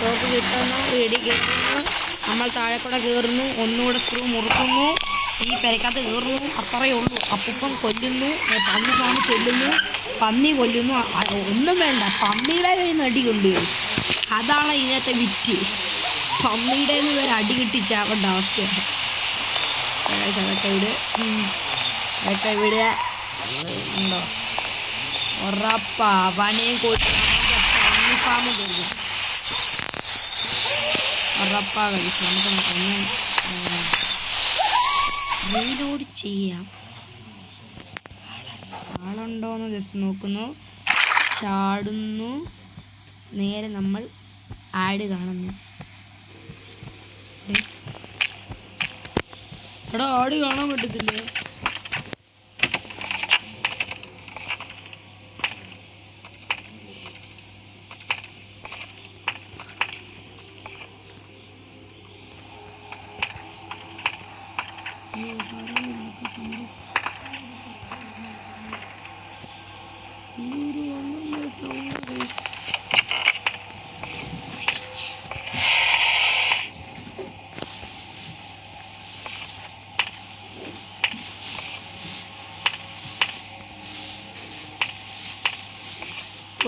തോക്ക് കിട്ടുന്നു, വെടി കയറുന്നു, നമ്മൾ താഴെ കൂടെ കയറുന്നു, ഒന്നുകൂടെ സ്ക്രൂ മുറുക്കുന്നു, ഈ പെരക്കകത്ത് കയറുന്നു. അത്രയേ ഉള്ളൂ. അപ്പൂപ്പൻ കൊല്ലുന്നു, പന്നി ഫാം ചെല്ലുന്നു, പന്നി കൊല്ലുന്നു. ഒന്നും വേണ്ട, പന്നിയുടെ കയ്യിൽ നിന്ന് അടി കൊണ്ടുവരും. അതാണ് ഇതിനകത്തെ വിറ്റ്. പന്നിയുടെ നിന്ന് വരെ അടി കിട്ടിച്ചാവേണ്ട അവസ്ഥയാണ്. അതൊക്കെ ഇവിടെ ഉണ്ടോ ഉറപ്പാ പനിയും പന്നി ഫാം കൊല്ലും. ഉറപ്പാ കഴിച്ചു. നമുക്ക് ഒന്ന് റീലോഡ് ചെയ്യാം. ആളുണ്ടോയെന്ന് ജസ്റ്റ് നോക്കുന്നു. ചാടുന്നു. നേരെ നമ്മൾ ആഡ് കാണുന്നു. എടാ ആഡ് കാണാൻ പറ്റത്തില്ലേ?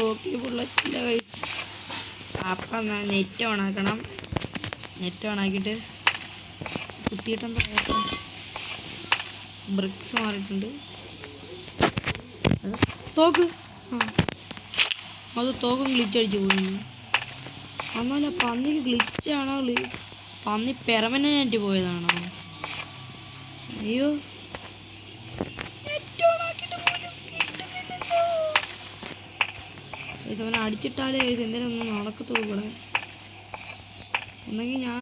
ഓക്കെ ബുള്ളറ്റില്ല കൈസ്. അപ്പം നെറ്റ് ഓൺ ആക്കണം. നെറ്റ് ഓൺ ആക്കിയിട്ട് കുത്തിയിട്ടെന്താ ബ്രിക്സ് മാറിയിട്ടുണ്ട്. തോക്ക് അത് തോക്കും ഗ്ലിച്ചടിച്ച് പോയി. എന്നാലും പന്നിക്ക് ഗ്ലിച്ചാണോ പന്നി പെർമനന്റ് പോയതാണോ? അയ്യോ അവനെ അടിച്ചിട്ടാലേ എന്തെങ്കിലും ഒന്നും നടക്കത്തുള്ളൂ ഇവിടെ. ഒന്നെങ്കിൽ ഞാൻ